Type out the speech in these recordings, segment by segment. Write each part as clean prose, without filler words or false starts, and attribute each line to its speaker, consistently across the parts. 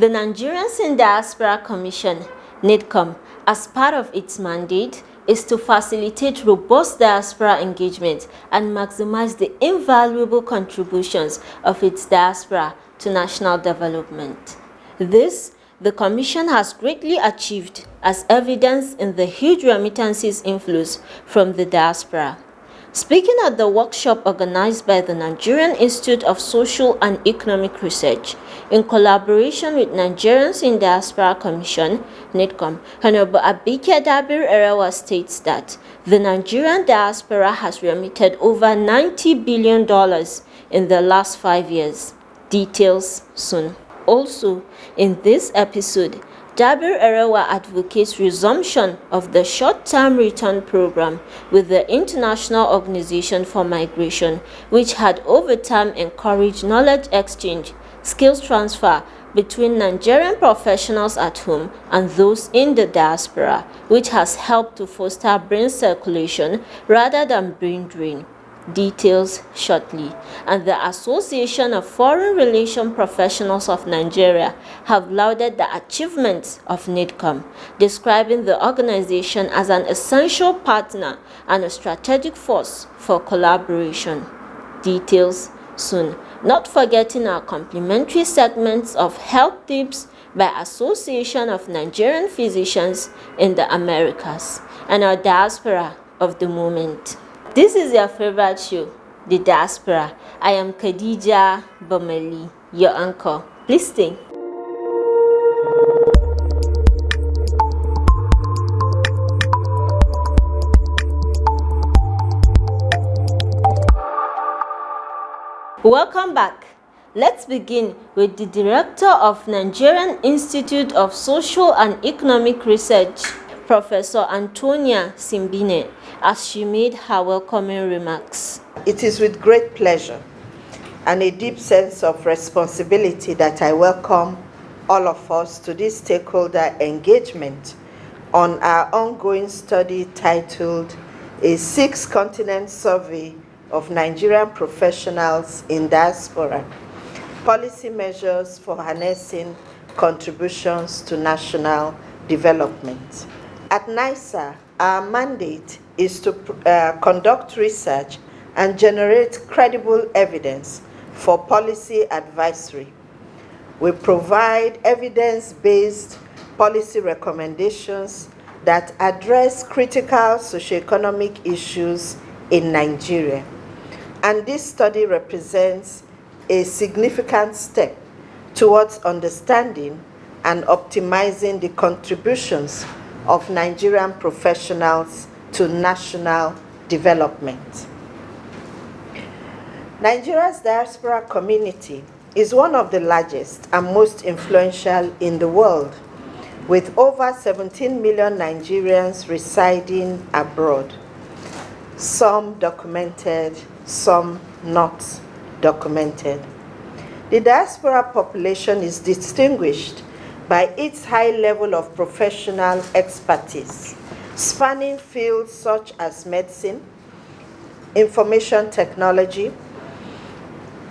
Speaker 1: The Nigerians in Diaspora Commission, NIDCOM, as part of its mandate, is to facilitate robust diaspora engagement and maximize the invaluable contributions of its diaspora to national development. This, the Commission has greatly achieved, as evidenced in the huge remittances inflows from the diaspora. Speaking at the workshop organized by the Nigerian Institute of Social and Economic Research, in collaboration with Nigerians in Diaspora Commission, NIDCOM, Honorable Abike Dabir Erewa states that the Nigerian diaspora has remitted over $90 billion in the last 5 years. Details soon. Also, in this episode, Dabir Erewa advocates resumption of the short-term return program with the International Organization for Migration, which had over time encouraged knowledge exchange, skills transfer between Nigerian professionals at home and those in the diaspora, which has helped to foster brain circulation rather than brain drain. Details shortly. And the Association of Foreign Relations Professionals of Nigeria have lauded the achievements of NIDCOM, describing the organization as an essential partner and a strategic force for collaboration. Details soon. Not forgetting our complimentary segments of Health Tips by Association of Nigerian Physicians in the Americas and our Diaspora of the Moment. This is your favorite show, The Diaspora. I am Khadija Bamali, your anchor. Please stay. Welcome back. Let's begin with the Director of Nigerian Institute of Social and Economic Research, Professor Antonia Simbine, as she made her welcoming remarks.
Speaker 2: It is with great pleasure and a deep sense of responsibility that I welcome all of us to this stakeholder engagement on our ongoing study titled A Six-Continent Survey of Nigerian Professionals in Diaspora, Policy Measures for Harnessing Contributions to National Development. At NISA, our mandate is to conduct research and generate credible evidence for policy advisory. We provide evidence-based policy recommendations that address critical socioeconomic issues in Nigeria. And this study represents a significant step towards understanding and optimizing the contributions of Nigerian professionals to national development. Nigeria's diaspora community is one of the largest and most influential in the world, with over 17 million Nigerians residing abroad, some documented, some not documented. The diaspora population is distinguished by its high level of professional expertise, spanning fields such as medicine, information technology,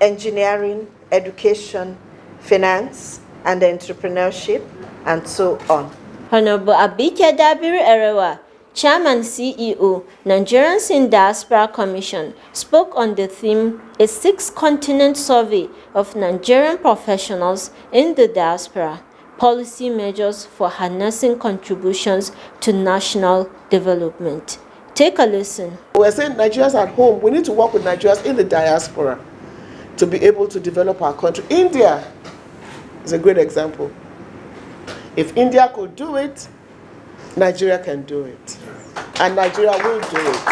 Speaker 2: engineering, education, finance, and entrepreneurship, and so on.
Speaker 1: Honorable Abike Dabiri Erewa, Chairman CEO, Nigerians in Diaspora Commission, spoke on the theme, A Six-Continent Survey of Nigerian Professionals in the Diaspora, Policy Measures for Harnessing Contributions to National Development. Take a listen.
Speaker 3: We're saying Nigerians at home, we need to work with Nigerians in the diaspora to be able to develop our country. India is a great example. If India could do it, Nigeria can do it. And Nigeria will do it.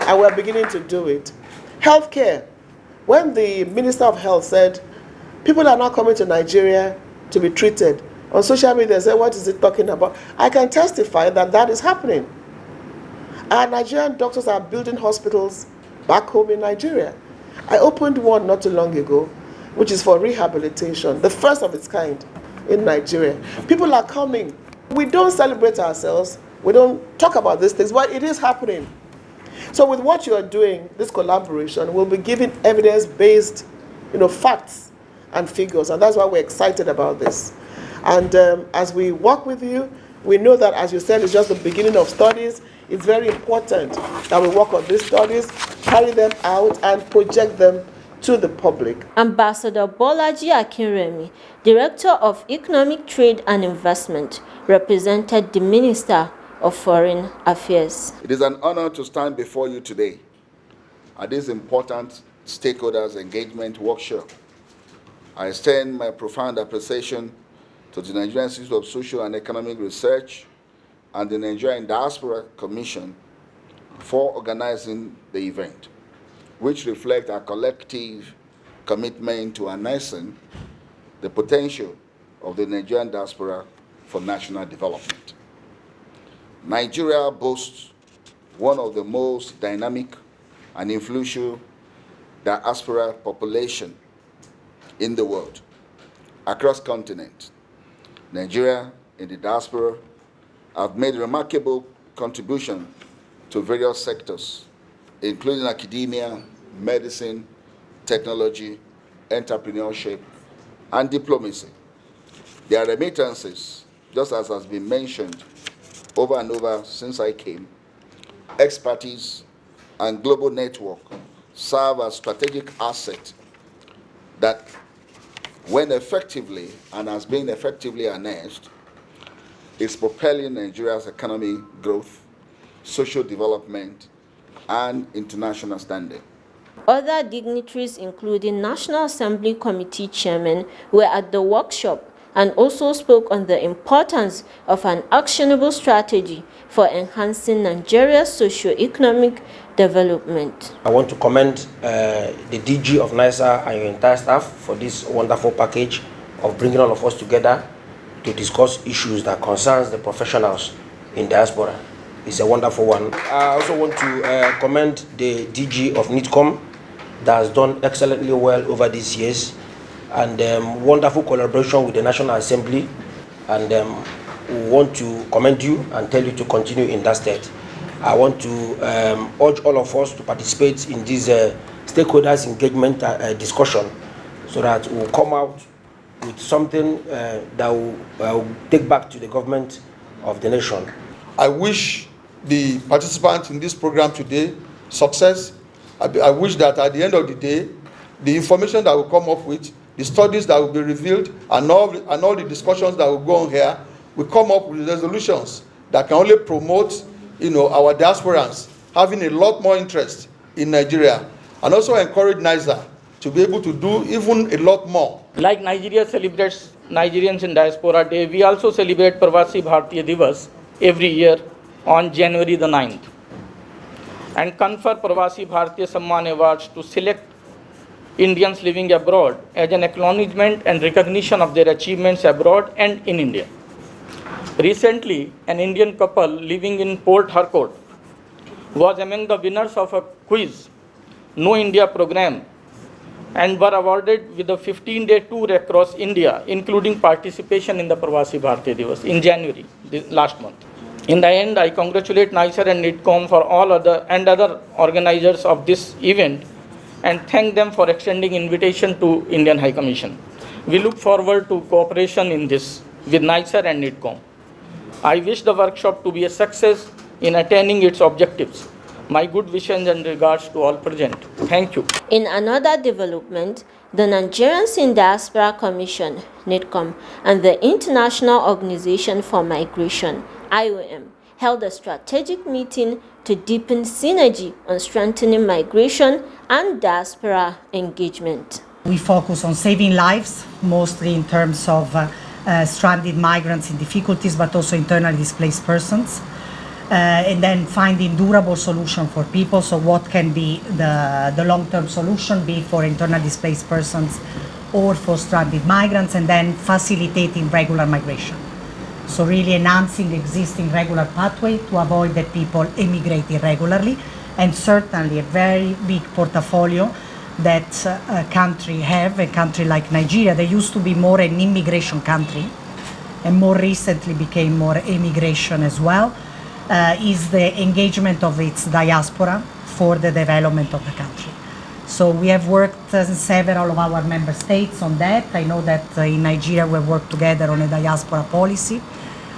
Speaker 3: And we're beginning to do it. Healthcare. When the Minister of Health said, people are not coming to Nigeria to be treated, on social media they say, what is it talking about? I can testify that that is happening. Our Nigerian doctors are building hospitals back home in Nigeria. I opened one not too long ago, which is for rehabilitation, the first of its kind in Nigeria. People are coming. We don't celebrate ourselves. We don't talk about these things, but it is happening. So with what you are doing, this collaboration will be giving evidence-based, facts and figures, and that's why we're excited about this. And as we work with you, we know that, as you said, it's just the beginning of studies. It's very important that we work on these studies, carry them out, and project them to the public.
Speaker 1: Ambassador Bolaji Akinremi, Director of Economic Trade and Investment, represented the Minister of Foreign Affairs.
Speaker 4: It is an honor to stand before you today at this important stakeholders engagement workshop. I extend my profound appreciation to the Nigerian Institute of Social and Economic Research and the Nigerian Diaspora Commission for organizing the event, which reflect our collective commitment to harnessing the potential of the Nigerian diaspora for national development. Nigeria boasts one of the most dynamic and influential diaspora population in the world. Across continents, Nigeria in the diaspora have made remarkable contribution to various sectors, including academia, medicine, technology, entrepreneurship, and diplomacy. Their remittances, just as has been mentioned over and over since I came, expertise and global network serve as strategic asset that, when effectively and has been effectively harnessed, is propelling Nigeria's economic growth, social development, and international standing.
Speaker 1: Other dignitaries, including National Assembly Committee Chairmen, were at the workshop and also spoke on the importance of an actionable strategy for enhancing Nigeria's socio-economic development.
Speaker 5: I want to commend the DG of NISA and your entire staff for this wonderful package of bringing all of us together to discuss issues that concerns the professionals in diaspora. It's a wonderful one. I also want to commend the DG of NITCOM that has done excellently well over these years, and wonderful collaboration with the National Assembly, and we want to commend you and tell you to continue in that state. I want to urge all of us to participate in this stakeholders engagement discussion, so that we'll come out with something that will take back to the government of the nation.
Speaker 6: I wish the participants in this program today success. I wish that at the end of the day, the information that will come up with, the studies that will be revealed, and all the discussions that will go on here, will come up with resolutions that can only promote, our diasporans having a lot more interest in Nigeria, and also encourage NISA to be able to do even a lot more.
Speaker 7: Like Nigeria celebrates Nigerians in Diaspora Day, we also celebrate Pravasi Bharatiya Divas every year on January the 9th, and confer Pravasi Bharatiya Samman Awards to select Indians living abroad as an acknowledgement and recognition of their achievements abroad and in India. Recently, an Indian couple living in Port Harcourt was among the winners of a quiz, No India program, and were awarded with a 15-day tour across India, including participation in the Pravasi Bharatiya Divas in January, last month. In the end, I congratulate NISER and NITCOM for all other organizers of this event, and thank them for extending invitation to Indian High Commission. We look forward to cooperation in this with NISER and NITCOM. I wish the workshop to be a success in attaining its objectives. My good wishes and regards to all present. Thank you.
Speaker 1: In another development, the Nigerians in Diaspora Commission, NITCOM, and the International Organization for Migration, IOM, held a strategic meeting to deepen synergy on strengthening migration and diaspora engagement.
Speaker 8: We focus on saving lives, mostly in terms of stranded migrants in difficulties, but also internally displaced persons. And then finding durable solution for people. So what can be the long-term solution, be for internal displaced persons or for stranded migrants, and then facilitating regular migration. So really enhancing existing regular pathway to avoid that people emigrate irregularly, and certainly a very big portfolio that a country like Nigeria, that used to be more an immigration country and more recently became more immigration as well, is the engagement of its diaspora for the development of the country. So we have worked in several of our member states on that. I know that in Nigeria we worked together on a diaspora policy.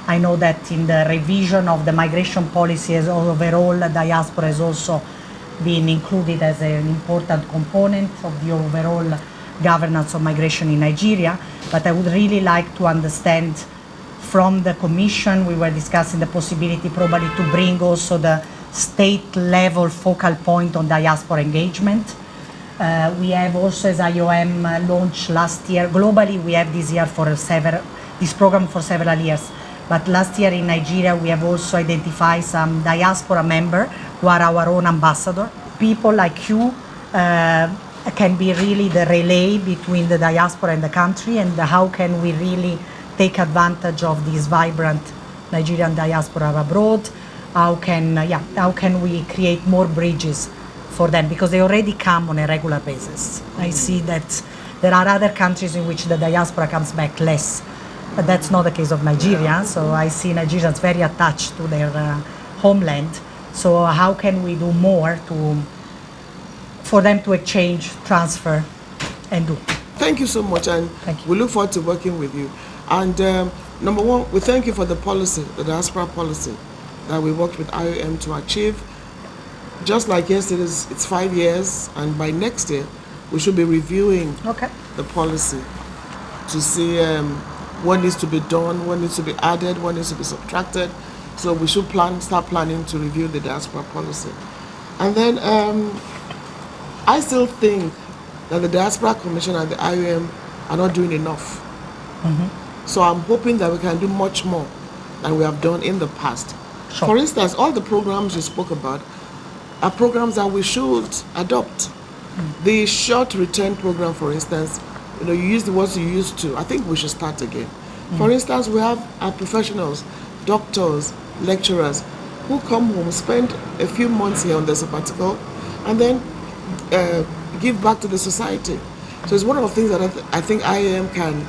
Speaker 8: I know that in the revision of the migration policy as overall, diaspora has also been included as an important component of the overall governance of migration in Nigeria. But I would really like to understand from the Commission, we were discussing the possibility probably to bring also the state level focal point on diaspora engagement. We have also, as IOM launched last year, globally we have this year for this program for several years. But last year in Nigeria, we have also identified some diaspora members who are our own ambassador. People like you can be really the relay between the diaspora and the country, and how can we really take advantage of this vibrant Nigerian diaspora abroad? How can we create more bridges for them? Because they already come on a regular basis. I see that there are other countries in which the diaspora comes back less. But that's not the case of Nigeria. So I see Nigerians very attached to their homeland. So how can we do more for them to exchange, transfer, and do?
Speaker 3: Thank you so much, and we look forward to working with you. And number one, we thank you for the policy, the diaspora policy, that we worked with IOM to achieve. Just like yesterday, it's 5 years, and by next year, we should be reviewing the policy to see what needs to be done, what needs to be added, what needs to be subtracted. So we should start planning to review the diaspora policy. And then I still think that the Diaspora Commission and the IOM are not doing enough. So I'm hoping that we can do much more than we have done in the past. Sure. For instance, all the programs you spoke about are programs that we should adopt. The short return program, for instance, you use the words you used to. I think we should start again. For instance, we have our professionals, doctors, lecturers, who come home, spend a few months here on the sabbatical, and then give back to the society. So it's one of the things that I think IAM can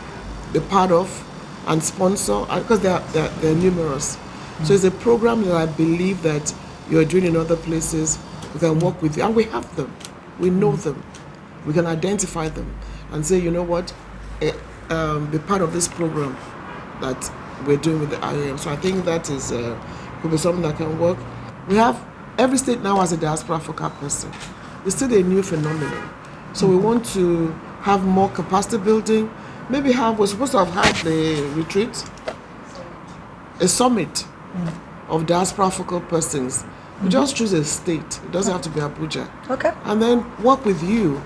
Speaker 3: be part of and sponsor, because they're numerous. So it's a program that I believe that you're doing in other places. We can work with you, and we have them. We know them. We can identify them and say, you know what, be part of this program that we're doing with the IAM. So I think that is could be something that can work. We have every state now has a diaspora focal person. It's still a new phenomenon. So we want to have more capacity building. Maybe we're supposed to have had the retreat, a summit of diaspora focal persons. We just choose a state. It doesn't have to be Abuja.
Speaker 8: Okay.
Speaker 3: And then work with you.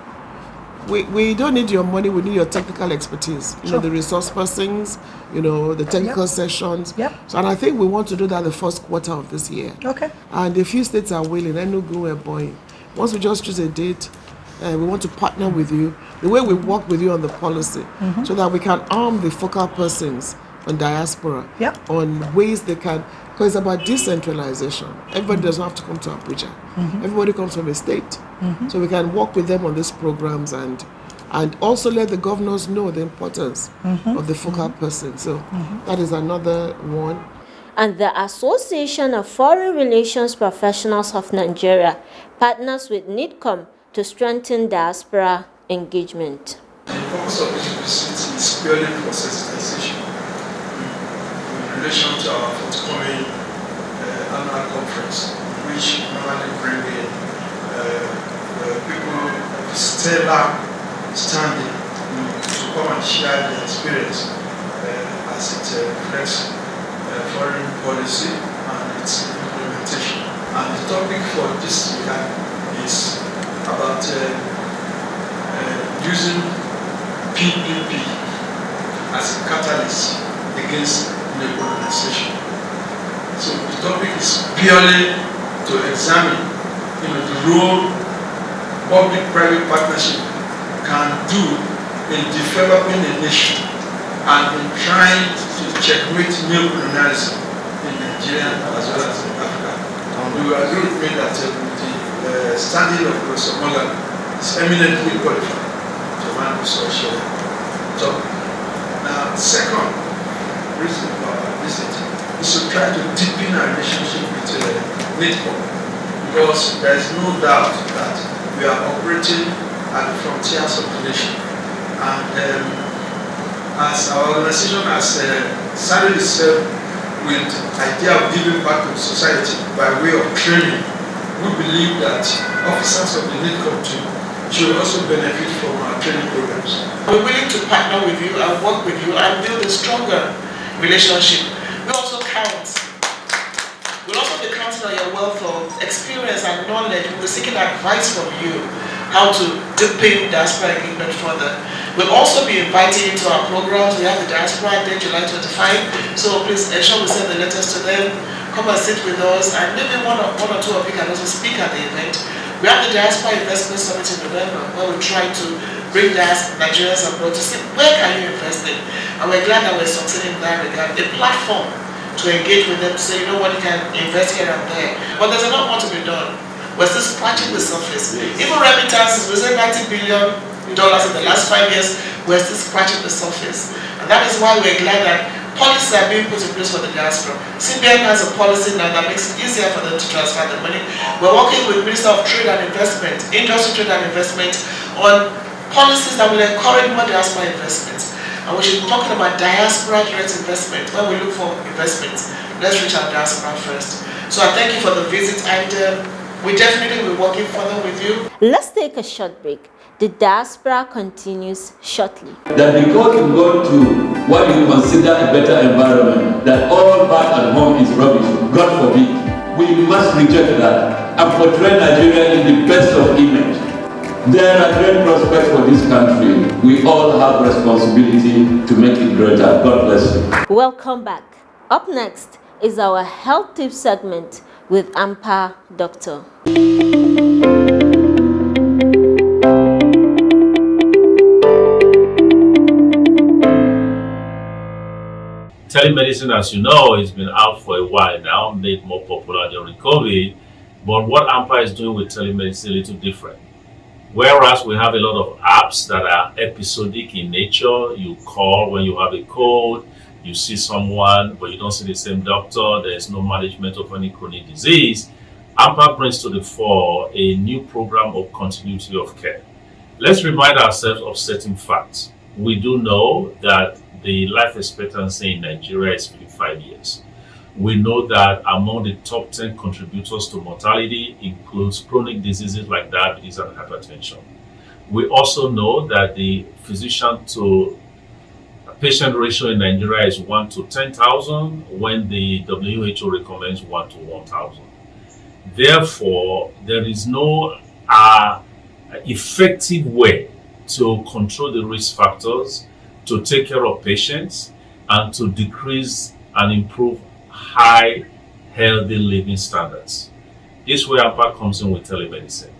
Speaker 3: We don't need your money, we need your technical expertise. You know, the resource persons, the technical sessions. So, and I think we want to do that the first quarter of this year.
Speaker 8: Okay.
Speaker 3: And a few states are willing, Enugu, Ebonyi. Once we just choose a date, we want to partner with you, the way we work with you on the policy, so that we can arm the focal persons on diaspora on ways they can, because it's about decentralization. Everybody doesn't have to come to Abuja. Everybody comes from a state. So we can work with them on these programs and also let the governors know the importance of the focal person. So that is another one.
Speaker 1: And the Association of Foreign Relations Professionals of Nigeria partners with NIDCOM to strengthen diaspora engagement.
Speaker 9: The purpose of this visit is purely for sensitization in relation to our forthcoming annual conference, which normally bring in people of stellar standing to come and share their experience as it reflects foreign policy and its implementation. And the topic for this year is about using PPP as a catalyst against neocolonization. So the topic is purely to examine the role public-private partnership can do in developing a nation and in trying to checkmate neocolonialism in Nigeria as well as in Africa. We will agree with me that the standing of Professor Morgan is eminently qualified to handle such topic. Now, the second reason for our visit is to try to deepen our relationship with NIDCOM, because there is no doubt that we are operating at the frontiers of the nation. And as our organization has started itself with the idea of giving back to society by way of training, we believe that officers of the NIDCOM team should also benefit from our training programs.
Speaker 3: We're willing to partner with you and work with you and build a stronger relationship. We also count. We'll also be counting on your wealth of experience and knowledge. We'll be seeking advice from you how to deepen diaspora engagement further. We'll also be inviting you to our programs. We have the Diaspora Day, July 25. So please ensure we send the letters to them. Come and sit with us, and maybe one or two of you can also speak at the event. We have the Diaspora Investment Summit in November, where we try to bring Nigerians abroad to see where can you invest in. And we're glad that we're succeeding in that regard. A platform to engage with them to say, you know what, you can invest here and there. But there's a lot more to be done. We're still scratching the surface. Yes. Even remittances, we said $90 billion in the last 5 years, we're still scratching the surface. And that is why we're glad that policies are being put in place for the diaspora. CBN has a policy now that makes it easier for them to transfer the money. We're working with Minister of Trade and Investment, Industry, Trade and Investment, on policies that will encourage more diaspora investments. And we should be talking about diaspora direct investment. When we look for investments, let's reach our diaspora first. So I thank you for the visit, and we definitely will be working further with you.
Speaker 1: Let's take a short break. The Diaspora continues shortly.
Speaker 10: That because you go to what you consider a better environment, that all back at home is rubbish, God forbid, we must reject that and portray Nigeria in the best of image. There are great prospects for this country. We all have responsibility to make it greater. God bless you.
Speaker 1: Welcome back. Up next is our health tip segment with AMPA Doctor.
Speaker 11: Telemedicine, as you know, has been out for a while now, made more popular during COVID. But what AMPA is doing with telemedicine is a little different. Whereas we have a lot of apps that are episodic in nature, you call when you have a cold, you see someone, but you don't see the same doctor, there's no management of any chronic disease. AMPA brings to the fore a new program of continuity of care. Let's remind ourselves of certain facts. We do know that the life expectancy in Nigeria is 55 years. We know that among the top 10 contributors to mortality includes chronic diseases like diabetes and hypertension. We also know that the physician to patient ratio in Nigeria is 1 to 10,000 when the WHO recommends 1 to 1,000. Therefore, there is no effective way to control the risk factors, to take care of patients, and to decrease and improve high, healthy living standards. This way AMPA comes in with telemedicine.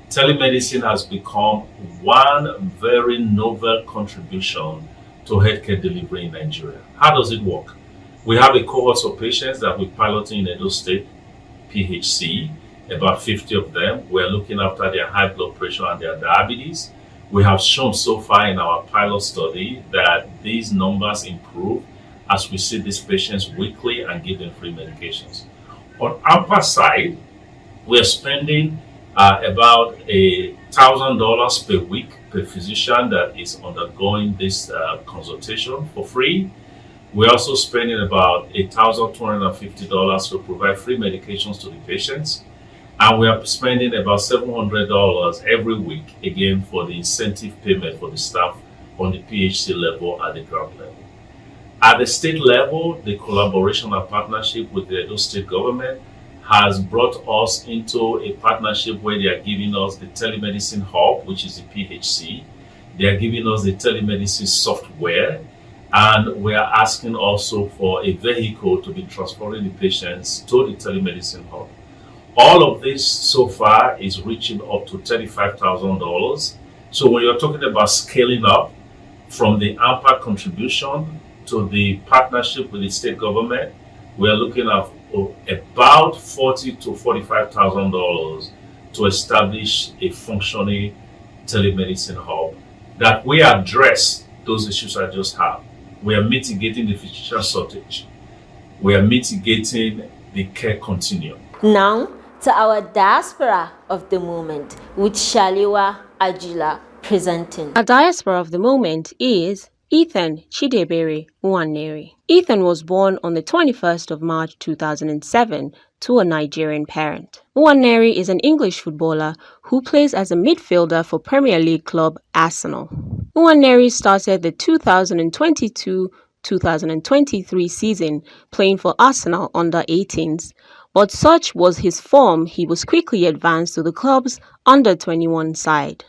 Speaker 11: Telemedicine has become one very novel contribution to healthcare delivery in Nigeria. How does it work? We have a cohort of patients that we're piloting in Edo State, PHC, about 50 of them. We're looking after their high blood pressure and their diabetes. We have shown so far in our pilot study that these numbers improve as we see these patients weekly and give them free medications. On AMPA side, we're spending about $1,000 per week per physician that is undergoing this consultation for free. We're also spending about $1,250 to provide free medications to the patients. And we are spending about $700 every week, again, for the incentive payment for the staff on the PHC level at the ground level. At the state level, the collaboration and partnership with the Edo State government has brought us into a partnership where they are giving us the telemedicine hub, which is the PHC. They are giving us the telemedicine software, and we are asking also for a vehicle to be transporting the patients to the telemedicine hub. All of this so far is reaching up to $35,000. So when you're talking about scaling up from the AMPA contribution to the partnership with the state government, we are looking at about $40,000 to $45,000 to establish a functioning telemedicine hub that we address those issues I just have. We are mitigating the physician shortage. We are mitigating the care continuum.
Speaker 1: Now to our diaspora of the moment with Shaliwa Ajila presenting.
Speaker 12: Our diaspora of the moment is Ethan Chidebere Nwaneri. Ethan was born on the 21st of March 2007 to a Nigerian parent. Nwaneri is an English footballer who plays as a midfielder for Premier League club Arsenal. Nwaneri started the 2022-2023 season playing for Arsenal under 18s, but such was his form he was quickly advanced to the club's under 21 side.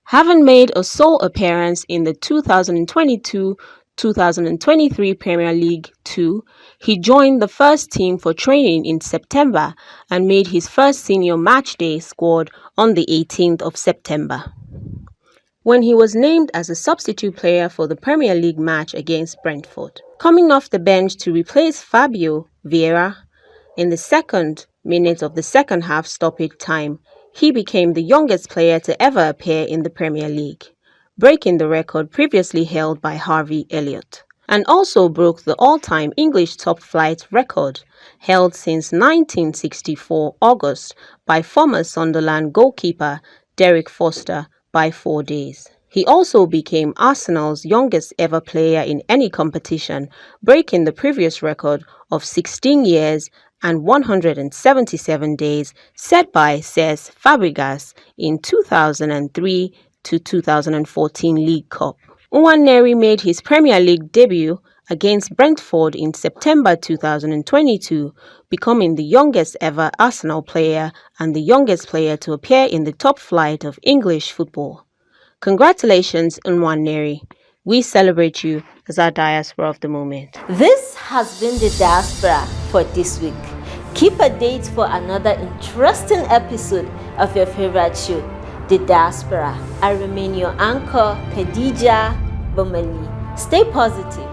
Speaker 12: Having made a sole appearance in the 2022-2023 Premier League 2, he joined the first team for training in September and made his first senior matchday squad on the 18th of September, when he was named as a substitute player for the Premier League match against Brentford. Coming off the bench to replace Fabio Vieira in the second minute of the second half stoppage time, he became the youngest player to ever appear in the Premier League, breaking the record previously held by Harvey Elliott, and also broke the all-time English top-flight record held since 1964 August by former Sunderland goalkeeper Derek Foster by 4 days. He also became Arsenal's youngest ever player in any competition, breaking the previous record of 16 years and 177 days set by Cesc Fabregas in 2003-2014 League Cup. Nwaneri made his Premier League debut against Brentford in September 2022, becoming the youngest ever Arsenal player and the youngest player to appear in the top flight of English football. Congratulations, Nwaneri. We celebrate you as our diaspora of the moment.
Speaker 1: This has been the Diaspora for this week. Keep a date for another interesting episode of your favorite show, The Diaspora. I remain your anchor, Khadija Bomali. Stay positive.